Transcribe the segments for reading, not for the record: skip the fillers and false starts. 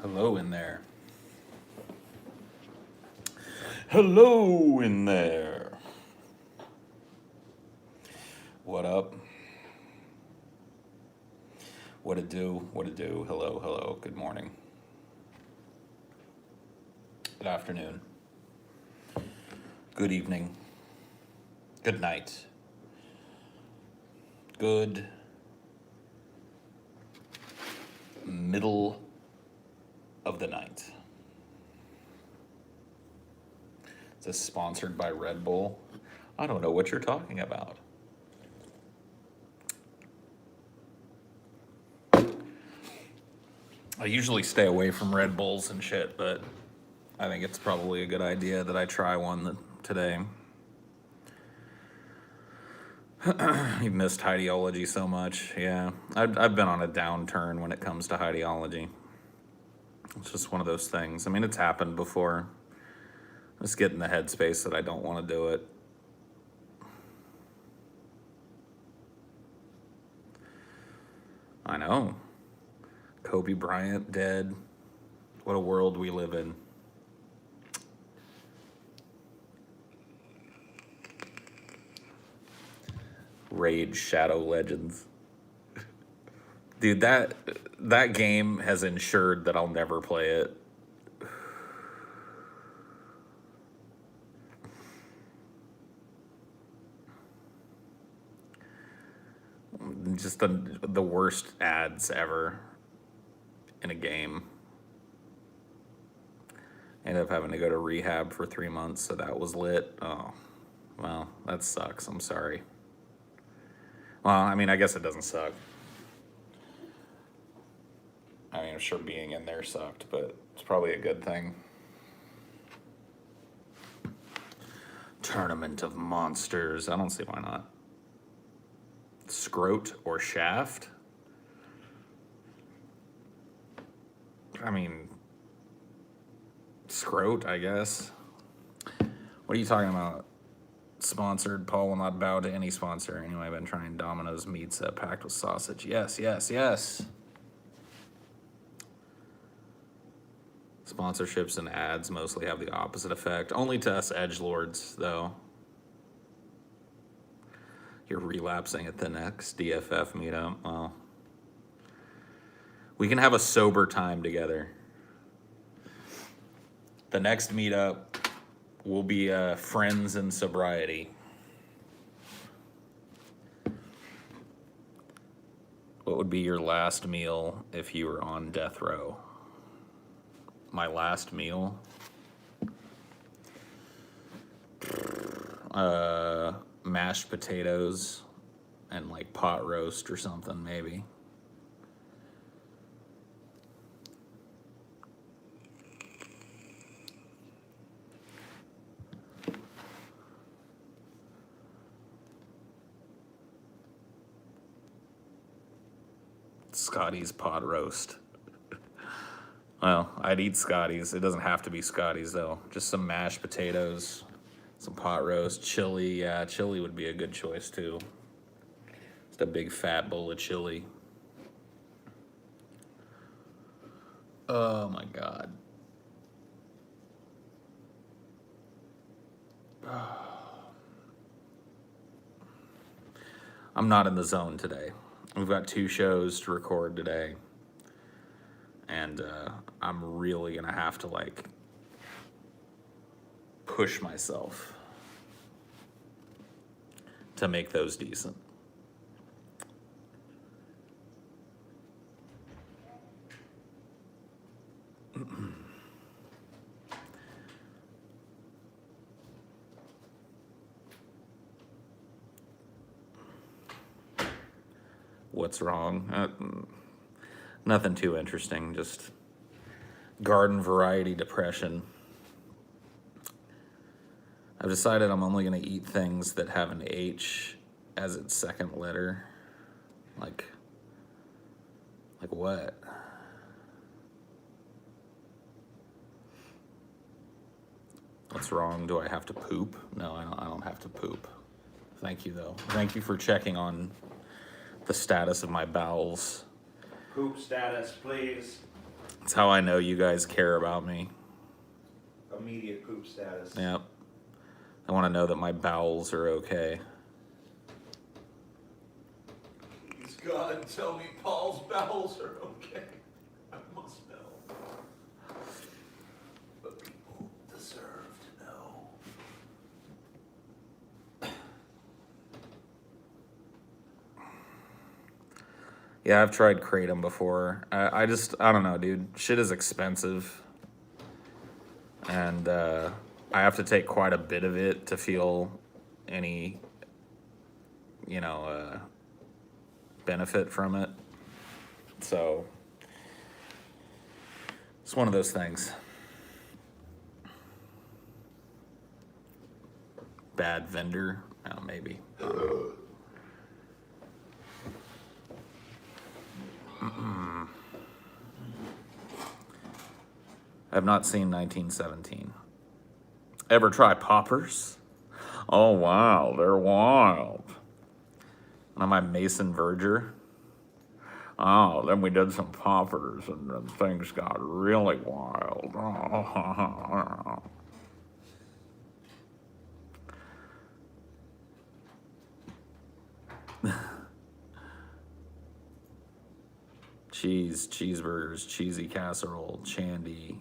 Hello in there. Hello in there. What up? What it do? What it do? Hello, hello. Good morning. Good afternoon. Good evening. Good night. Good middle of the night. Is this sponsored by Red Bull? I don't know what you're talking about. I usually stay away from Red Bulls and shit, but I think it's probably a good idea that I try one today. You've missed Highdeology so much. Yeah, I've been on a downturn when it comes to Highdeology. It's just one of those things. I mean, it's happened before. Just get in the headspace that I don't want to do it. I know. Kobe Bryant dead. What a world we live in. Raid Shadow Legends. Dude, that game has ensured that I'll never play it. Just the worst ads ever in a game. Ended up having to go to rehab for 3 months, so that was lit. Oh, well, that sucks. I'm sorry. Well, I mean, I guess it doesn't suck. I mean, I'm sure being in there sucked, but it's probably a good thing. Tournament of Monsters. I don't see why not. Scrote or Shaft? I mean, Scrote, I guess. What are you talking about? Sponsored. Paul will not bow to any sponsor. Anyway, I've been trying Domino's pizza packed with sausage. Yes, yes, yes. Sponsorships and ads mostly have the opposite effect. Only to us edgelords, though. You're relapsing at the next DFF meetup. Well, we can have a sober time together. The next meetup will be friends in sobriety. What would be your last meal if you were on death row? My last meal? Mashed potatoes and like pot roast or something, maybe. Scotty's pot roast. Well, I'd eat Scotty's. It doesn't have to be Scotty's, though. Just some mashed potatoes, some pot roast, chili. Yeah, chili would be a good choice, too. Just a big fat bowl of chili. Oh, my God. I'm not in the zone today. We've got 2 shows to record today. And I'm really going to have to, like, push myself to make those decent. What's wrong? Nothing too interesting, just garden variety depression. I've decided I'm only going to eat things that have an H as its second letter. Like what? What's wrong? Do I have to poop? No, I don't have to poop. Thank you, though. Thank you for checking on the status of my bowels. Poop status, please. It's how I know you guys care about me. Immediate poop status. Yep. I want to know that my bowels are okay. Please God, tell me Paul's bowels are okay. I must know. But people deserve to know. Yeah, I've tried Kratom before. I don't know, dude. Shit is expensive. And I have to take quite a bit of it to feel any, benefit from it. So it's one of those things. Bad vendor? Oh, maybe. I've not seen 1917. Ever try poppers? Oh, wow, they're wild. On my Mason Verger. Oh, then we did some poppers and then things got really wild. Cheeseburgers, cheesy casserole, chandy,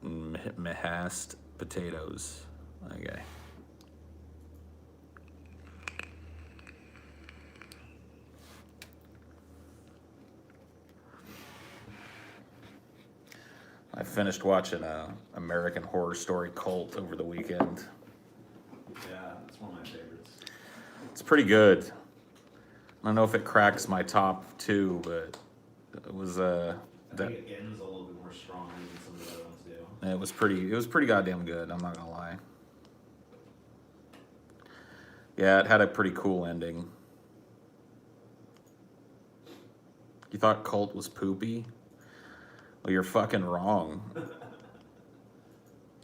mahast potatoes. Okay. I finished watching American Horror Story Cult over the weekend. Yeah, that's one of my favorites. It's pretty good. I don't know if it cracks my top two, but it was I think it ends a little bit more strongly than some of the other ones do. it was pretty goddamn good, I'm not gonna lie. Yeah, it had a pretty cool ending. You thought Cult was poopy? Well, you're fucking wrong.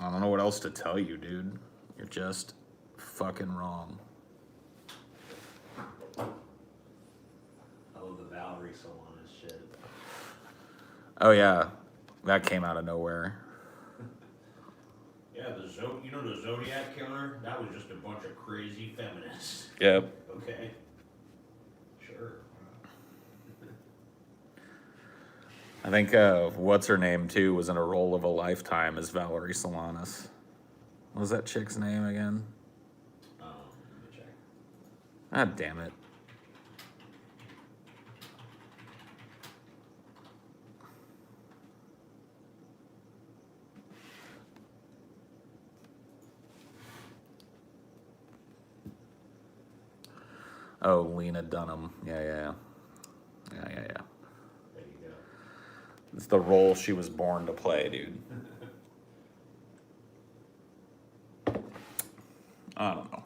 I don't know what else to tell you, dude. You're just fucking wrong. I love the Valkyrie so on this shit. Oh yeah, that came out of nowhere. Yeah, the Zodiac Killer? That was just a bunch of crazy feminists. Yep. Okay. Sure. I think what's her name too was in a role of a lifetime as Valerie Solanas. What was that chick's name again? Let me check. Ah, damn it. Oh, Lena Dunham. Yeah. There you go. It's the role she was born to play, dude. I don't know.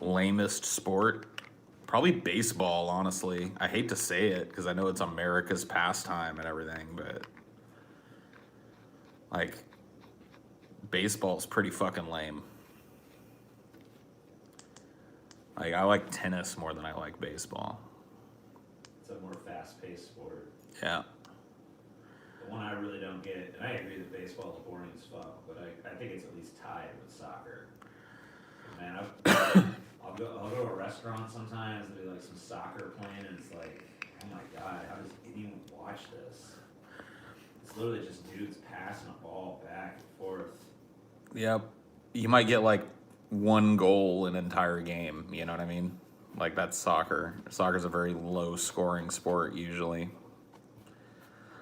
Lamest sport? Probably baseball, honestly. I hate to say it because I know it's America's pastime and everything, but like, baseball's pretty fucking lame. Like, I like tennis more than I like baseball. It's a more fast-paced sport. Yeah. The one I really don't get, and I agree that baseball is boring as fuck, but I think it's at least tied with soccer. Man, I'll go to a restaurant sometimes and do like some soccer playing, and it's like, oh my god, how does anyone watch this? It's literally just dudes passing a ball back and forth. Yep. You might get like one goal an entire game, you know what I mean? Like, that's soccer. Soccer's a very low scoring sport usually.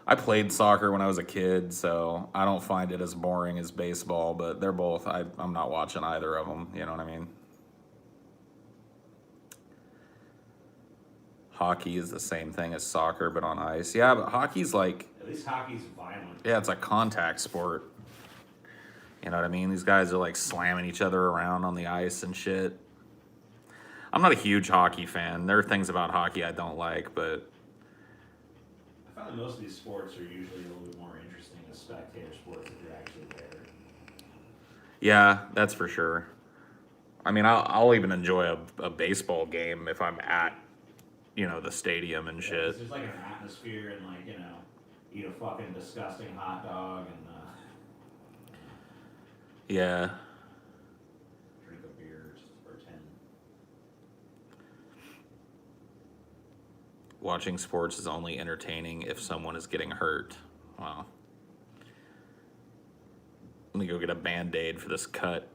I played soccer when I was a kid, so I don't find it as boring as baseball, but they're both, I'm not watching either of them, you know what I mean? Hockey is the same thing as soccer, but on ice. Yeah, but hockey's like... At least hockey's violent. Yeah, it's a contact sport. You know what I mean? These guys are like slamming each other around on the ice and shit. I'm not a huge hockey fan. There are things about hockey I don't like, but... I find that most of these sports are usually a little bit more interesting as spectator sports if you're actually there. Yeah, that's for sure. I mean, I'll even enjoy a baseball game if I'm at the stadium and Yeah, 'cause shit. there's like an atmosphere and like, eat a fucking disgusting hot dog and Yeah. drink a beer or 10. Watching sports is only entertaining if someone is getting hurt. Wow. Let me go get a Band-Aid for this cut.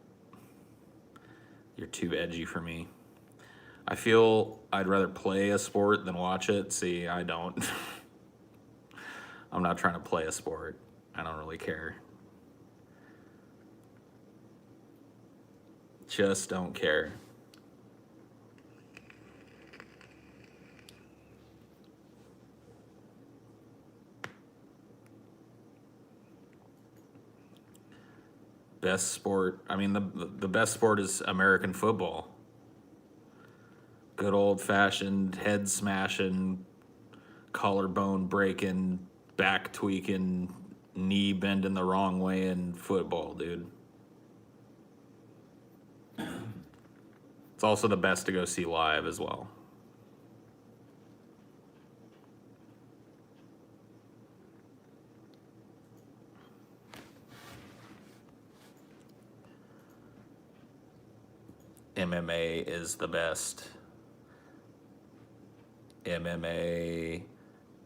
You're too edgy for me. I feel I'd rather play a sport than watch it. See, I don't. I'm not trying to play a sport. I don't really care. Just don't care. Best sport. I mean, the best sport is American football. Good old fashioned head smashing, collarbone breaking, back tweaking, knee bending the wrong way in football, dude. It's also the best to go see live as well. MMA is the best. MMA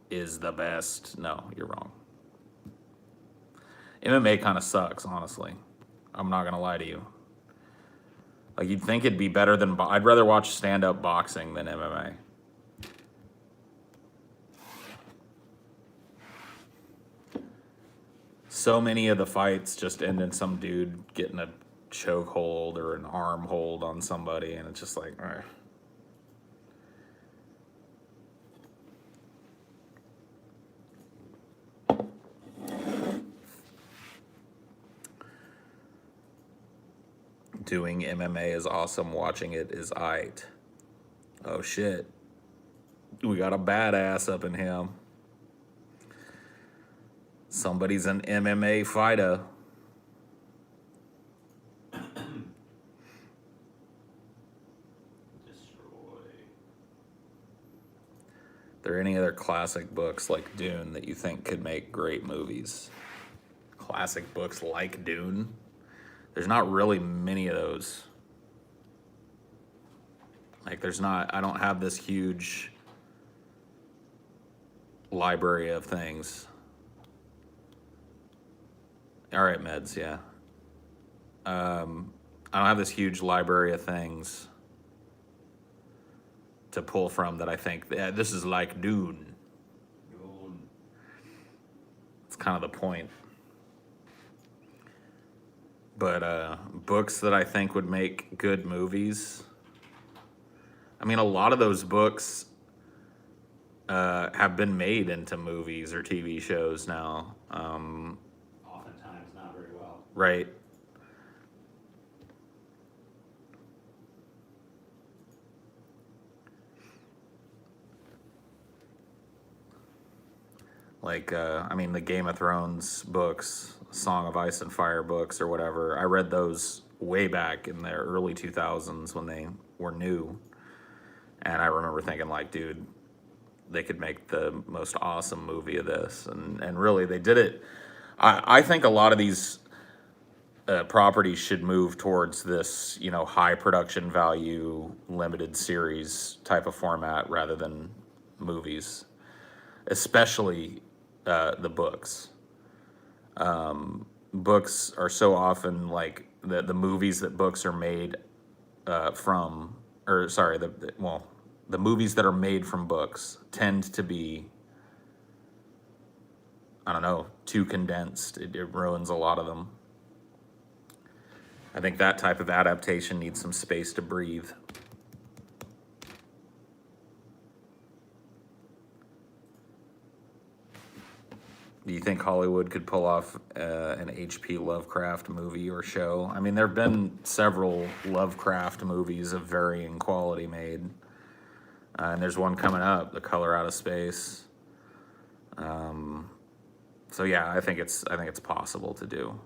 is the best. No, you're wrong. MMA kind of sucks, honestly. I'm not gonna lie to you. Like, you'd think it'd be better than I'd rather watch stand-up boxing than MMA. So many of the fights just end in some dude getting a chokehold or an arm hold on somebody, and it's just like, all right. Doing MMA is awesome. Watching it is aight. Oh shit. We got a badass up in him. Somebody's an MMA fighter. Destroy. Are there any other classic books like Dune that you think could make great movies? Classic books like Dune? There's not really many of those. Like, I don't have this huge library of things. All right, meds, yeah. I don't have this huge library of things to pull from that I think, yeah, this is like Dune. It's kind of the point. But books that I think would make good movies. I mean, a lot of those books have been made into movies or TV shows now. Oftentimes not very well. Right. Like, I mean, the Game of Thrones books, Song of Ice and Fire books or whatever, I read those way back in the early 2000s when they were new. And I remember thinking, like, dude, they could make the most awesome movie of this. And really, they did it. I think a lot of these properties should move towards this, high production value, limited series type of format rather than movies, especially the books. Books are so often like the movies that books are made from, or sorry, the movies that are made from books tend to be, I don't know, too condensed. It ruins a lot of them. I think that type of adaptation needs some space to breathe. Do you think Hollywood could pull off an H.P. Lovecraft movie or show? I mean, there have been several Lovecraft movies of varying quality made. And there's one coming up, The Color Out of Space. So yeah, I think it's possible to do.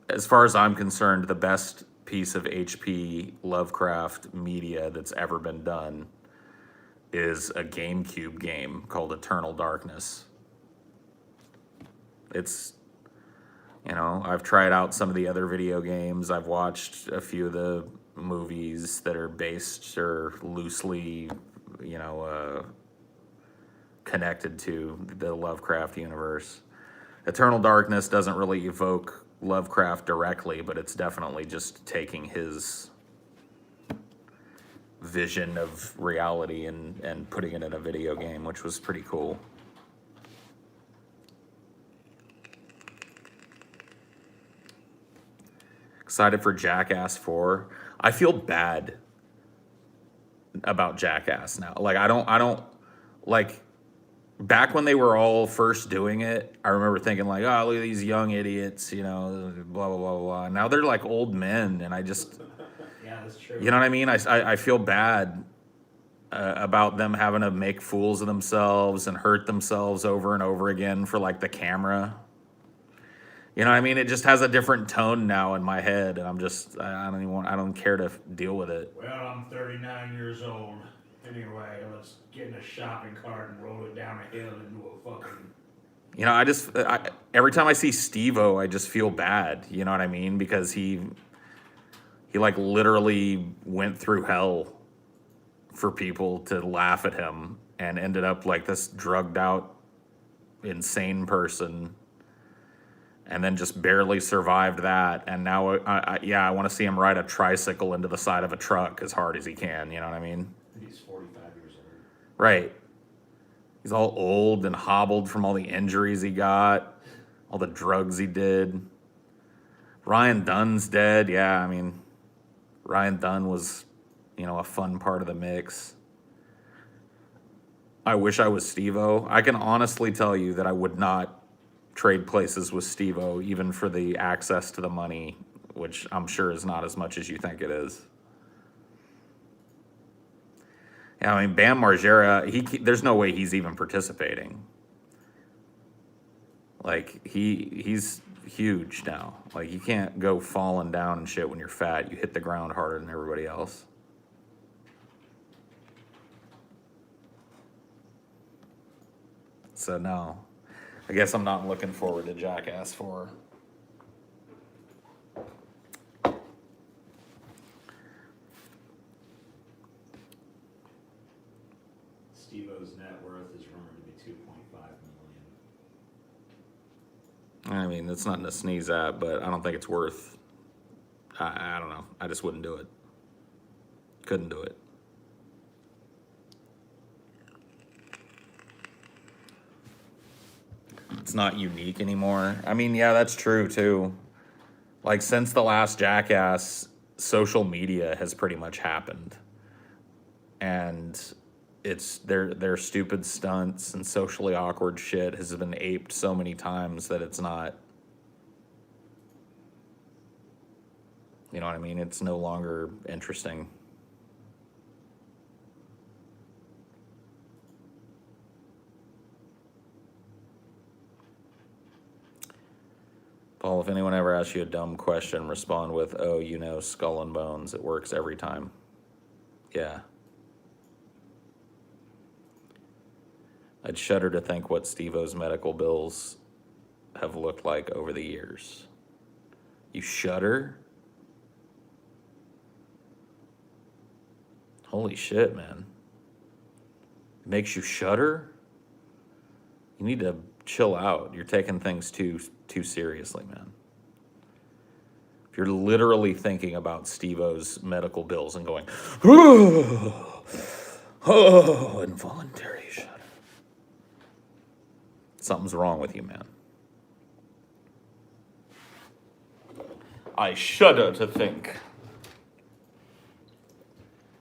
As far as I'm concerned, the best piece of HP Lovecraft media that's ever been done is a GameCube game called Eternal Darkness. It's, you know, I've tried out some of the other video games. I've watched a few of the movies that are based or loosely, you know, connected to the Lovecraft universe. Eternal Darkness doesn't really evoke Lovecraft directly, but it's definitely just taking his vision of reality and putting it in a video game, which was pretty cool. Excited for Jackass 4. I feel bad about Jackass now. Like I don't like back when they were all first doing it, I remember thinking like, oh, look at these young idiots, you know, blah blah blah blah. Now they're like old men, and I just, Yeah, that's true. you know what I mean? I feel bad about them having to make fools of themselves and hurt themselves over and over again for like the camera. You know what I mean? It just has a different tone now in my head, and I don't care to deal with it. Well, I'm 39 years old. Anyway, let's get in a shopping cart and roll it down a hill into a fucking... You know, every time I see Steve-O, I just feel bad. You know what I mean? Because he like literally went through hell for people to laugh at him and ended up like this drugged out, insane person, and then just barely survived that. And now, I want to see him ride a tricycle into the side of a truck as hard as he can. You know what I mean? He's 45 years old. Right. He's all old and hobbled from all the injuries he got, all the drugs he did. Ryan Dunn's dead. Yeah, I mean, Ryan Dunn was, you know, a fun part of the mix. I wish I was Steve-O. I can honestly tell you that I would not trade places with Steve-O, even for the access to the money, which I'm sure is not as much as you think it is. Yeah, I mean, Bam Margera, there's no way he's even participating. Like, he's huge now. Like, you can't go falling down and shit when you're fat. You hit the ground harder than everybody else. So, no. I guess I'm not looking forward to Jackass 4. Steve-O's net worth is rumored to be 2.5 million. I mean, it's nothing to sneeze at, but I don't think it's worth... I don't know. I just wouldn't do it. Couldn't do it. It's not unique anymore. I mean, yeah, that's true, too. Like, since the last Jackass, social media has pretty much happened. And it's their stupid stunts and socially awkward shit has been aped so many times that it's not... You know what I mean? It's no longer interesting. Paul, if anyone ever asks you a dumb question, respond with, oh, you know, skull and bones. It works every time. Yeah. I'd shudder to think what Steve-O's medical bills have looked like over the years. You shudder? Holy shit, man. It makes you shudder? You need to chill out. You're taking things too seriously, man. If you're literally thinking about Steve-O's medical bills and going, oh, involuntary shudder. Something's wrong with you, man. I shudder to think.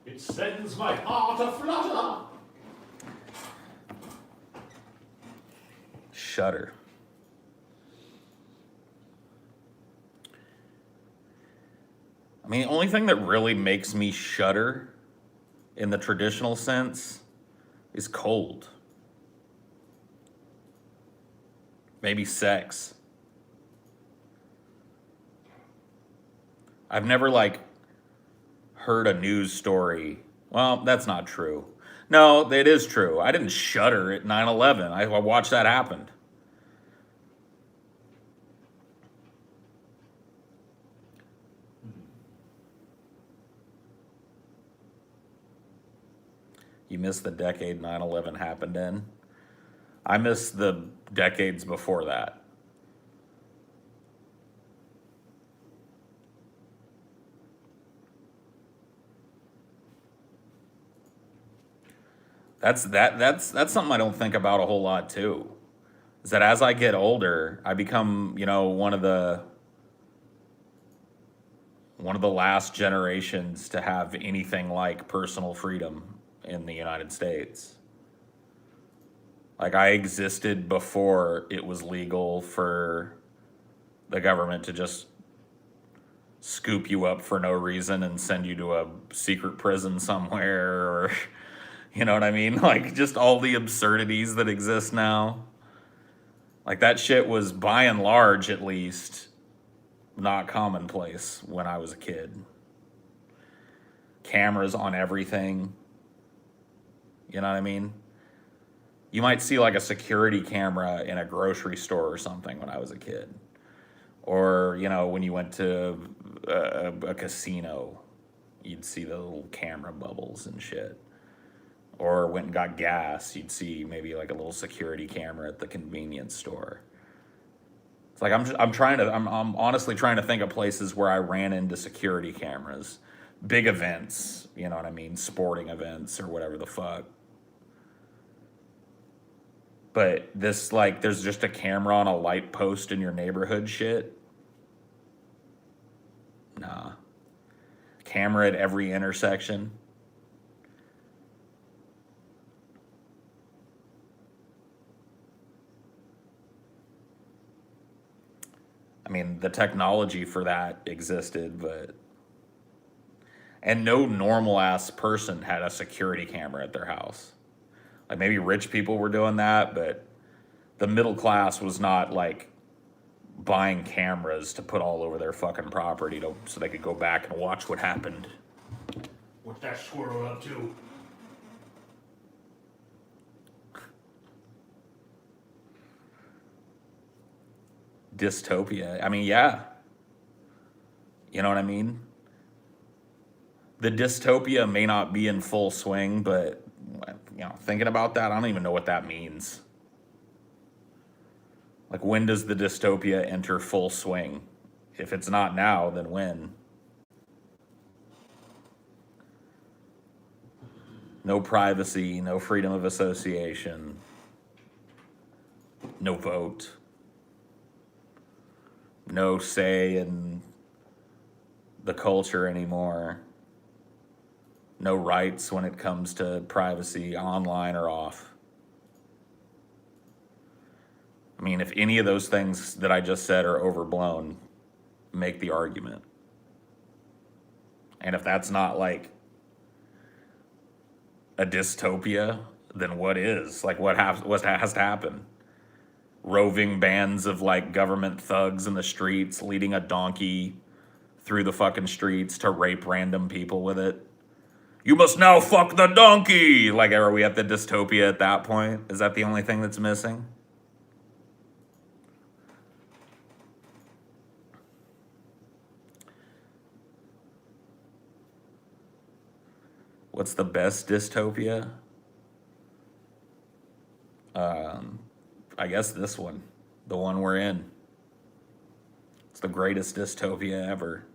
It sends my heart aflutter. Shudder. I mean, the only thing that really makes me shudder in the traditional sense is cold. Maybe sex. I've never like heard a news story. Well, that's not true. No, it is true. I didn't shudder at 9/11. I watched that happen. You miss the decade 9/11 happened in. I miss the decades before that. That's something I don't think about a whole lot too. Is that as I get older, I become, one of the last generations to have anything like personal freedom in the United States. Like I existed before it was legal for the government to just scoop you up for no reason and send you to a secret prison somewhere, or you know what I mean? Like just all the absurdities that exist now. Like that shit was by and large, at least, not commonplace when I was a kid. Cameras on everything. You know what I mean? You might see like a security camera in a grocery store or something when I was a kid. Or, when you went to a casino, you'd see the little camera bubbles and shit. Or went and got gas, you'd see maybe like a little security camera at the convenience store. It's like I'm honestly trying to think of places where I ran into security cameras, big events, you know what I mean, sporting events or whatever the fuck. But this like there's just a camera on a light post in your neighborhood shit. Nah. Camera at every intersection. I mean, the technology for that existed, and no normal ass person had a security camera at their house. Like maybe rich people were doing that, but the middle class was not like buying cameras to put all over their fucking property so they could go back and watch what happened. What's that squirrel up to? Dystopia. I mean, yeah. You know what I mean? The dystopia may not be in full swing, but thinking about that, I don't even know what that means. Like, when does the dystopia enter full swing? If it's not now, then when? No privacy, no freedom of association, no vote, no say in the culture anymore, no rights when it comes to privacy, online or off. I mean, if any of those things that I just said are overblown, make the argument. And if that's not like a dystopia, then what is? Like what has to happen? Roving bands of like government thugs in the streets leading a donkey through the fucking streets to rape random people with it. You must now fuck the donkey! Like, are we at the dystopia at that point? Is that the only thing that's missing? What's the best dystopia? I guess this one, the one we're in. It's the greatest dystopia ever.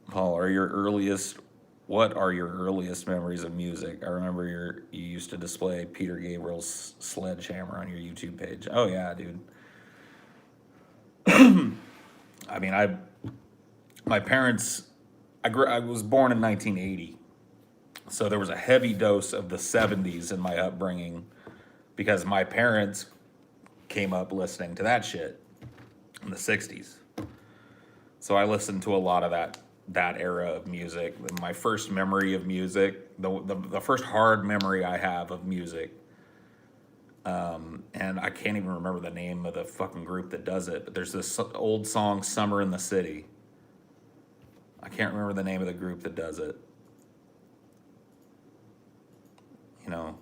Paul, what are your earliest memories of music? I remember you used to display Peter Gabriel's Sledgehammer on your YouTube page. Oh yeah, dude. I mean, my parents, I was born in 1980, so there was a heavy dose of the 70s in my upbringing because my parents came up listening to that shit in the 60s. So I listened to a lot of that era of music. My first memory of music, the first hard memory I have of music, and I can't even remember the name of the fucking group that does it, but there's this old song, Summer in the City. I can't remember the name of the group that does it. You know,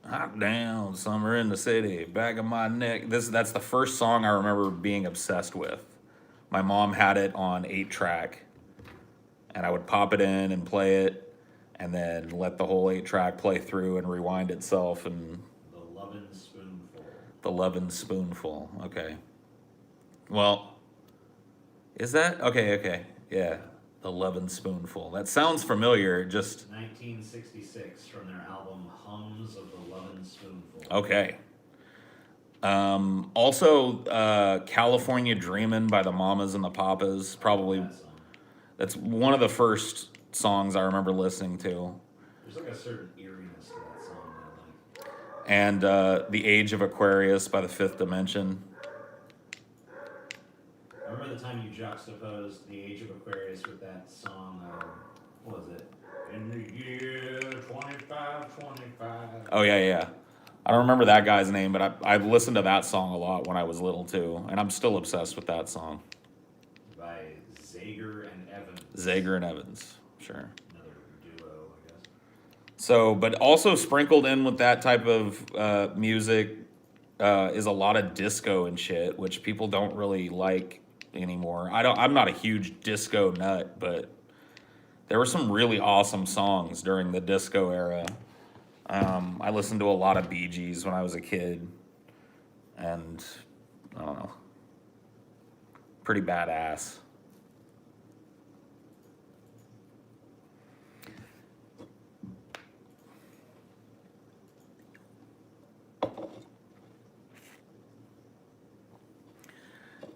hot down, summer in the city, back of my neck. That's the first song I remember being obsessed with. My mom had it on 8-track, and I would pop it in and play it, and then let the whole 8-track play through and rewind itself. And The Lovin' Spoonful. The Lovin' Spoonful. Okay. Well, is that okay? Yeah, The Lovin' Spoonful. That sounds familiar. Just 1966 from their album Hums of the Lovin' Spoonful. okay. Also, California Dreamin' by the Mamas and the Papas. Probably That song. that's one of the first songs I remember listening to. There's like a certain eeriness to that song that I like. And The Age of Aquarius by the Fifth Dimension. I remember the time you juxtaposed The Age of Aquarius with that song, what was it? In the year 2525. Oh, yeah. I don't remember that guy's name, but I've listened to that song a lot when I was little, too. And I'm still obsessed with that song. By Zager and Evans. Zager and Evans, sure. Another duo, I guess. So, but also sprinkled in with that type of music is a lot of disco and shit, which people don't really like anymore. I'm not a huge disco nut, but there were some really awesome songs during the disco era. I listened to a lot of Bee Gees when I was a kid, and I don't know, pretty badass.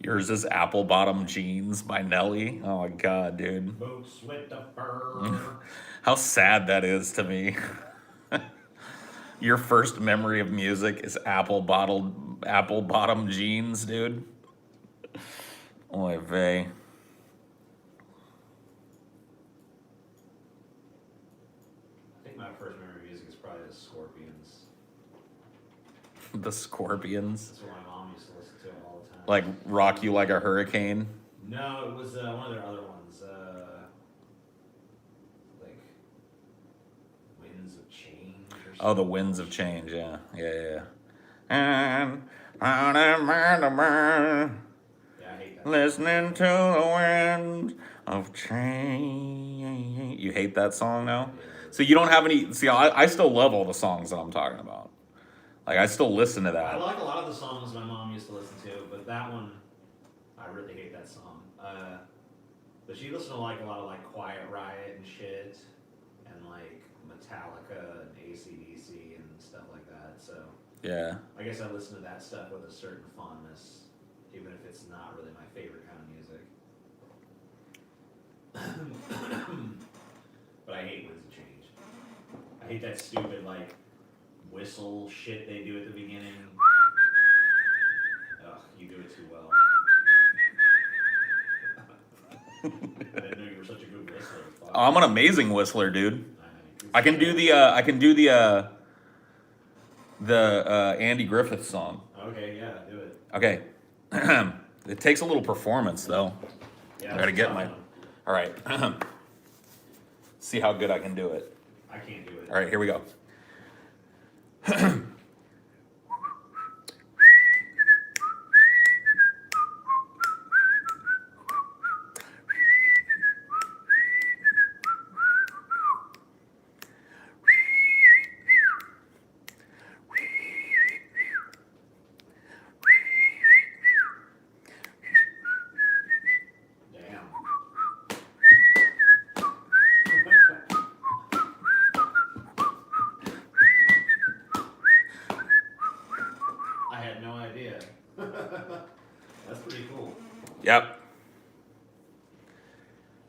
Yours is Apple Bottom Jeans by Nelly. Oh my god, dude. Boots with the fur. How sad that is to me. Your first memory of music is apple bottom jeans, dude. Oy vey. I think my first memory of music is probably the Scorpions. The Scorpions. That's what my mom used to listen to all the time. Like Rock You Like a Hurricane. No, it was one of their other ones. Like Winds of Change or something. Oh, the Winds of Change, yeah. And Yeah, I hate that. listening to the wind of change. You hate that song now? So you don't have any. See, I still love all the songs that I'm talking about. Like, I still listen to I that. like a lot of the songs my mom used to listen to, but that one, I really hate that song. But she listened to like a lot of like Quiet Riot and shit, and like Metallica and AC/DC and stuff like that. So Yeah. I guess I listen to that stuff with a certain fondness, even if it's not really my favorite kind of music. But I hate Winds of Change. I hate that stupid like whistle shit they do at the beginning. Ugh, you do it too well. I didn't know you were such a good whistler. Fuck. I'm an amazing whistler, dude. I I can do the Andy Griffith song. Okay, yeah, do it. Okay. It takes a little performance though. Yeah, I gotta that's get a my. tough one. All right. See how good I can do it. I can't do it. All right, here we go. Damn. I had no idea. That's pretty cool. Yep.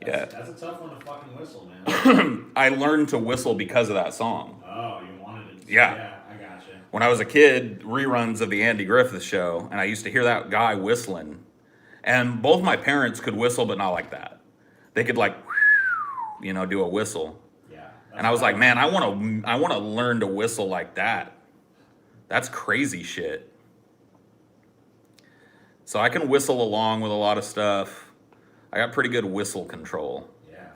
That's a tough one to fucking whistle, man. I learned to whistle because of that song. Oh, you wanted it. Yeah. Yeah, I gotcha. When I was a kid, reruns of the Andy Griffith Show, and I used to hear that guy whistling. And both my parents could whistle, but not like that. They could like do a whistle. Yeah. And I was like, man, I want to learn to whistle like that. That's crazy shit. So I can whistle along with a lot of stuff. I got pretty good whistle control. Yeah.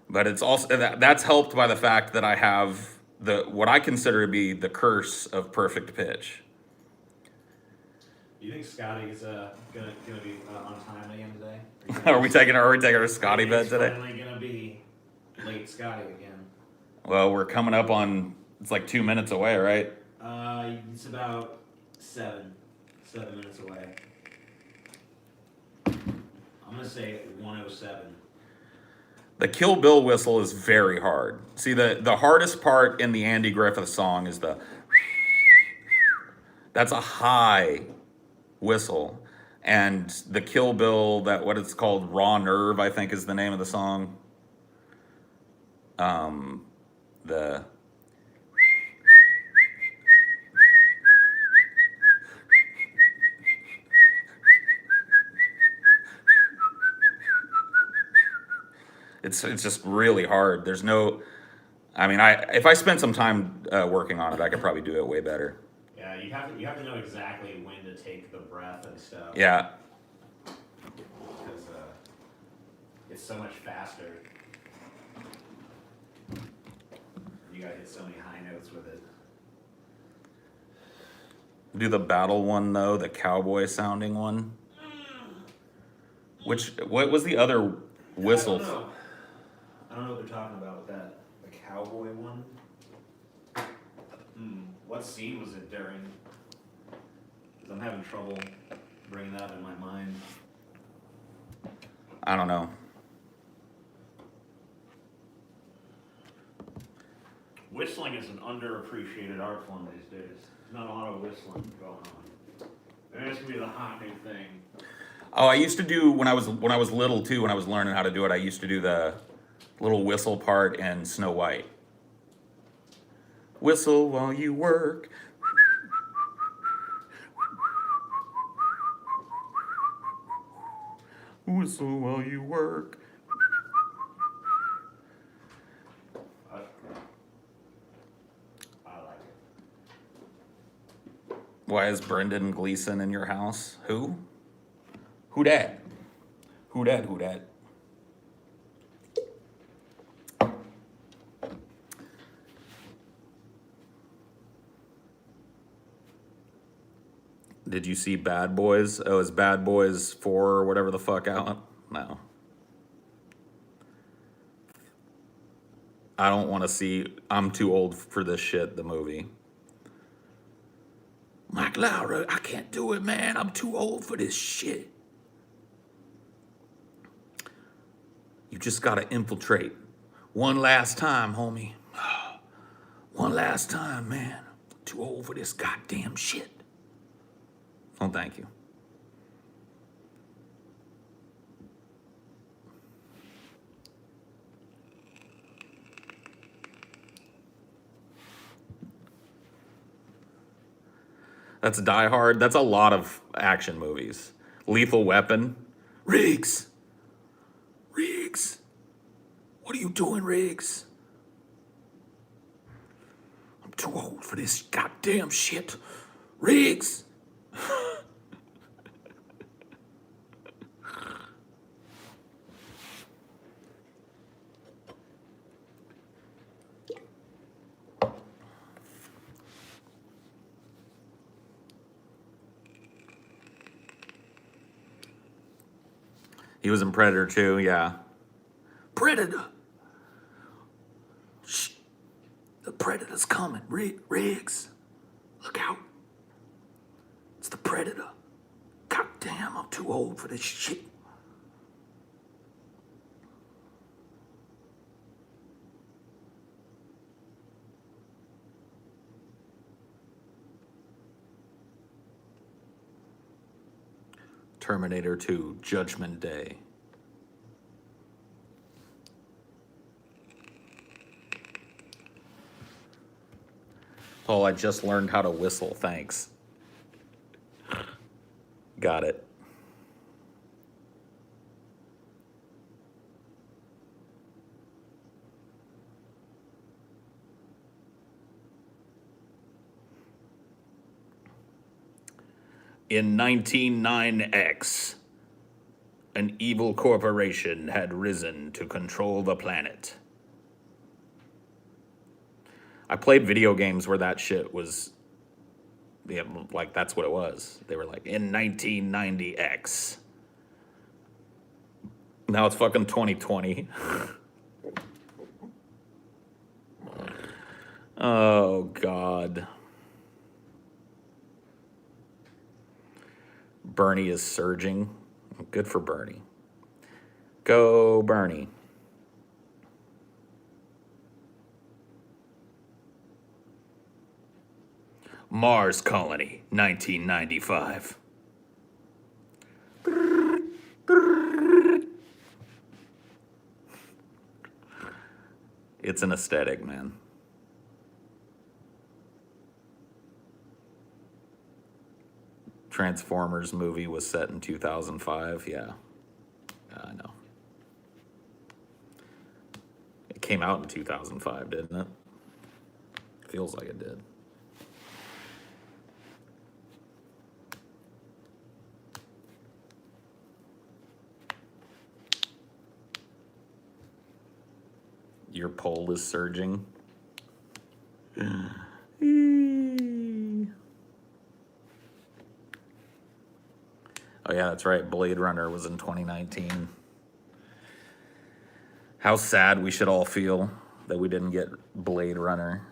But it's also that's helped by the fact that I have what I consider to be the curse of perfect pitch. You think Scotty's gonna be on time again today? Are we taking our Scotty bet today? Finally gonna be late Scotty again. Well, we're coming up on, it's like 2 minutes away, right? It's about 7 minutes away. I'm gonna say 107. The Kill Bill whistle is very hard. See, the hardest part in the Andy Griffith song is that's a high whistle. And the Kill Bill, what it's called, Raw Nerve, I think is the name of the song. The it's just really hard. There's no, I mean, if I spent some time working on it, I could probably do it way better. Yeah, you have to know exactly when to take the breath and stuff. Yeah. Because it's so much faster. You gotta hit so many high notes with it. Do the battle one though, the cowboy sounding one. What was the other whistle? I don't know what they're talking about with that. The cowboy one. What scene was it during? Because I'm having trouble bringing that up in my mind. I don't know. Whistling is an underappreciated art form these days. There's not a lot of whistling going on. And it's gonna be the hot new thing. Oh, I used to do when I was little too. When I was learning how to do it, I used to do the little whistle part in Snow White. Whistle while you work. Whistle while you work. I like it. Why is Brendan Gleeson in your house? Who? Who dat? Who dat? Who dat? Did you see Bad Boys? Oh, is Bad Boys 4 or whatever the fuck out? No. I don't want to see, I'm too old for this shit, the movie. Mike Laura, I can't do it, man. I'm too old for this shit. You just gotta infiltrate. One last time, homie. One last time, man. Too old for this goddamn shit. Oh, thank you. That's Die Hard. That's a lot of action movies. Lethal Weapon. Riggs. Riggs. What are you doing, Riggs? I'm too old for this goddamn shit. Riggs. He was in Predator 2, yeah. Predator. Shh. The Predator's coming. Riggs. Look out. It's the Predator. God damn, I'm too old for this shit. Terminator 2, Judgment Day. Paul, I just learned how to whistle, thanks. Got it. In 199X, an evil corporation had risen to control the planet. I played video games where that shit was, yeah, like that's what it was. They were like, in 1990X. Now it's fucking 2020. Oh, God. Bernie is surging. Good for Bernie. Go, Bernie. Mars Colony, 1995. It's an aesthetic, man. Transformers movie was set in 2005. Yeah, I know. It came out in 2005, didn't it? Feels like it did. Your poll is surging. Oh yeah, that's right. Blade Runner was in 2019. How sad we should all feel that we didn't get Blade Runner.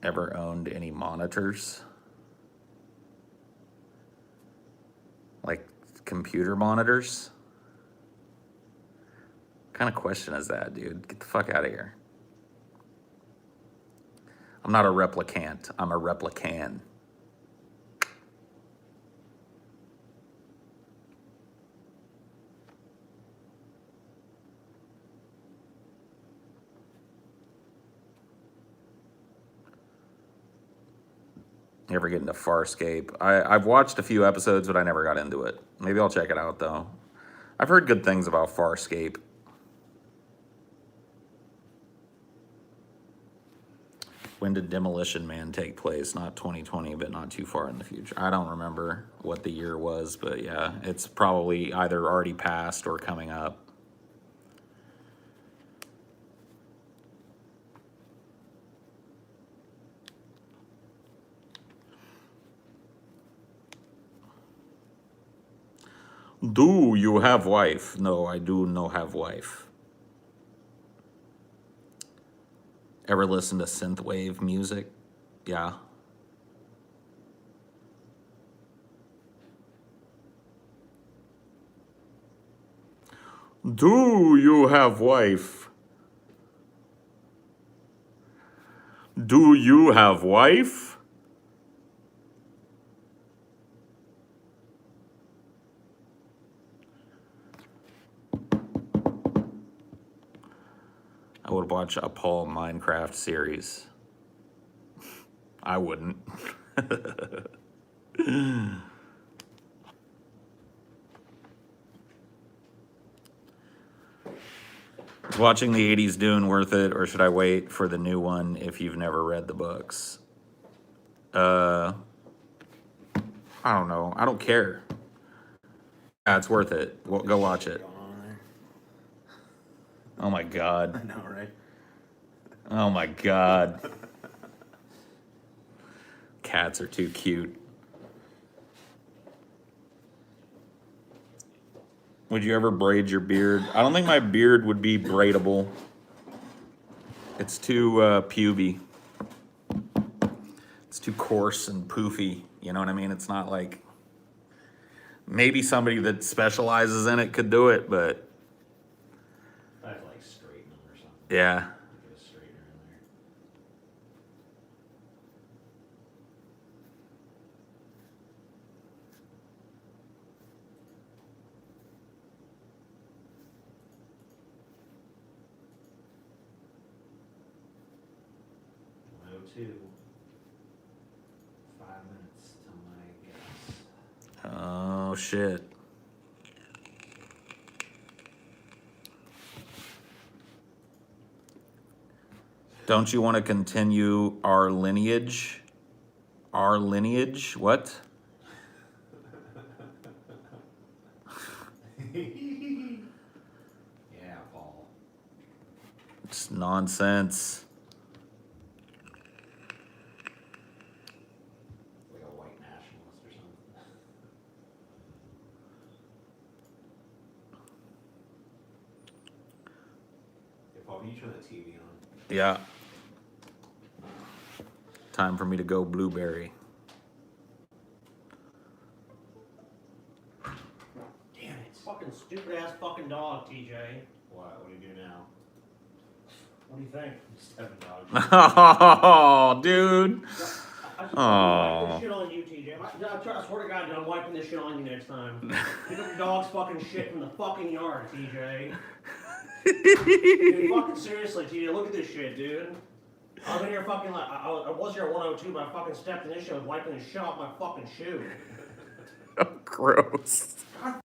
Ever owned any monitors? Like computer monitors? What kind of question is that, dude? Get the fuck out of here. I'm not a replicant. I'm a replican. You ever get into Farscape? I've watched a few episodes, but I never got into it. Maybe I'll check it out, though. I've heard good things about Farscape. When did Demolition Man take place? Not 2020, but not too far in the future. I don't remember what the year was, but yeah, it's probably either already passed or coming up. Do you have wife? No, I do no have wife. Ever listen to synthwave music? Yeah. Do you have wife? Do you have wife? I would watch a Paul Minecraft series. I wouldn't. Is watching the 80s Dune worth it, or should I wait for the new one if you've never read the books? I don't know. I don't care. Yeah, it's worth it. Go watch it. Oh my God. I know, right? Oh my God. Cats are too cute. Would you ever braid your beard? I don't think my beard would be braidable. It's too puby. It's too coarse and poofy. You know what I mean? It's not like... Maybe somebody that specializes in it could do it, but... I have to like straighten them or something. Yeah. Get a straightener in there. Oh, 2. 5 minutes till my guess. Oh, shit. Don't you want to continue our lineage? Our lineage? What? Yeah, Paul. It's nonsense. Like a white nationalist or something. Hey, Paul, can you turn the TV on? Yeah. Time for me to go blueberry. Damn it. Fucking stupid ass fucking dog, TJ. What do you do now? What do you think? Just have a dog. Oh, dude. I'm Aw. wiping this shit on you, TJ. I swear to God, dude, I'm wiping this shit on you next time. Pick up your dog's fucking shit from the fucking yard, TJ. Dude, fucking seriously, TJ, look at this shit, dude. I've been here fucking like, I was here at 102, but I fucking stepped in this shit, I was wiping the shit off my fucking shoe. Gross. God